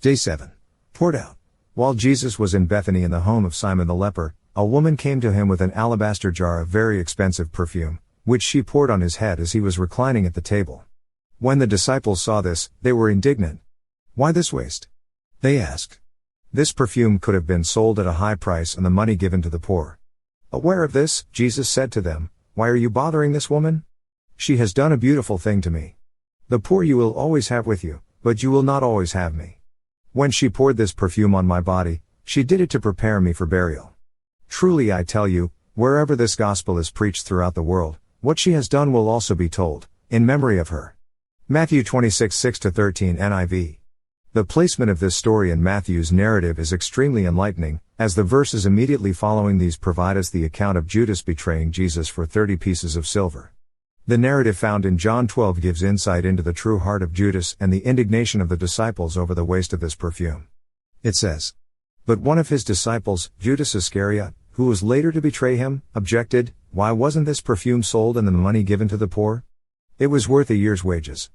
Day 7. Poured out. While Jesus was in Bethany in the home of Simon the leper, a woman came to him with an alabaster jar of very expensive perfume, which she poured on his head as he was reclining at the table. When the disciples saw this, they were indignant. "Why this waste?" they asked. "This perfume could have been sold at a high price and the money given to the poor." Aware of this, Jesus said to them, "Why are you bothering this woman? She has done a beautiful thing to me. The poor you will always have with you, but you will not always have me. When she poured this perfume on my body, she did it to prepare me for burial. Truly I tell you, wherever this gospel is preached throughout the world, what she has done will also be told, in memory of her." Matthew 26, 6-13 NIV. The placement of this story in Matthew's narrative is extremely enlightening, as the verses immediately following these provide us the account of Judas betraying Jesus for 30 pieces of silver. The narrative found in John 12 gives insight into the true heart of Judas and the indignation of the disciples over the waste of this perfume. It says, "But one of his disciples, Judas Iscariot, who was later to betray him, objected, 'Why wasn't this perfume sold and the money given to the poor? It was worth a year's wages.'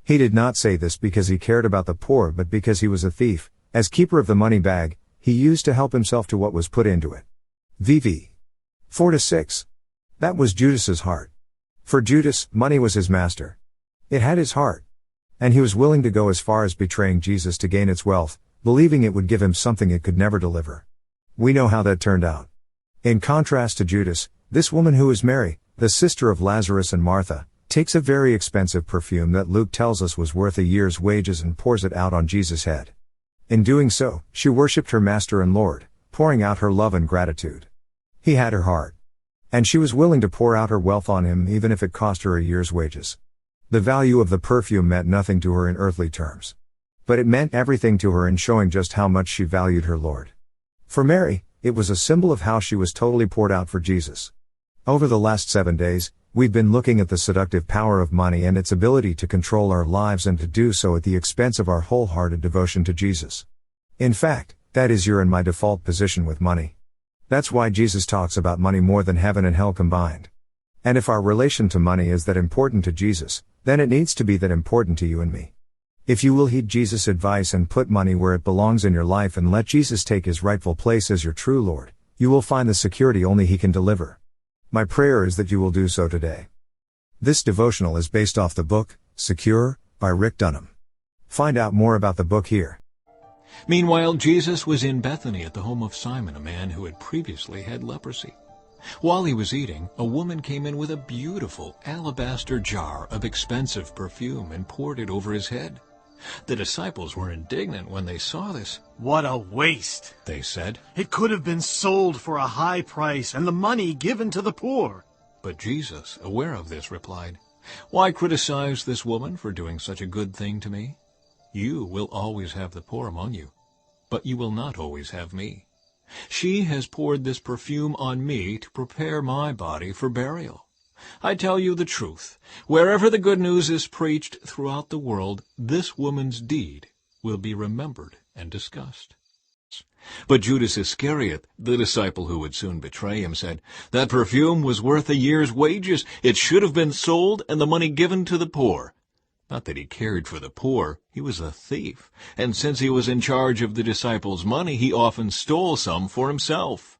He did not say this because he cared about the poor but because he was a thief, as keeper of the money bag, he used to help himself to what was put into it." VV 4-6. That was Judas's heart. For Judas, money was his master. It had his heart. And he was willing to go as far as betraying Jesus to gain its wealth, believing it would give him something it could never deliver. We know how that turned out. In contrast to Judas, this woman who is Mary, the sister of Lazarus and Martha, takes a very expensive perfume that Luke tells us was worth a year's wages and pours it out on Jesus' head. In doing so, she worshipped her Master and Lord, pouring out her love and gratitude. He had her heart. And she was willing to pour out her wealth on him even if it cost her a year's wages. The value of the perfume meant nothing to her in earthly terms. But it meant everything to her in showing just how much she valued her Lord. For Mary, it was a symbol of how she was totally poured out for Jesus. Over the last 7 days, we've been looking at the seductive power of money and its ability to control our lives and to do so at the expense of our wholehearted devotion to Jesus. In fact, that is your and my default position with money. That's why Jesus talks about money more than heaven and hell combined. And if our relation to money is that important to Jesus, then it needs to be that important to you and me. If you will heed Jesus' advice and put money where it belongs in your life and let Jesus take his rightful place as your true Lord, you will find the security only he can deliver. My prayer is that you will do so today. This devotional is based off the book, Secure, by Rick Dunham. Find out more about the book here. Meanwhile, Jesus was in Bethany at the home of Simon, a man who had previously had leprosy. While he was eating, a woman came in with a beautiful alabaster jar of expensive perfume and poured it over his head. The disciples were indignant when they saw this. "What a waste," they said. "It could have been sold for a high price and the money given to the poor." But Jesus, aware of this, replied, "Why criticize this woman for doing such a good thing to me? You will always have the poor among you, but you will not always have me. She has poured this perfume on me to prepare my body for burial. I tell you the truth, wherever the good news is preached throughout the world, this woman's deed will be remembered and discussed." But Judas Iscariot, the disciple who would soon betray him, said, "That perfume was worth a year's wages. It should have been sold and the money given to the poor." Not that he cared for the poor, he was a thief, and since he was in charge of the disciples' money, he often stole some for himself.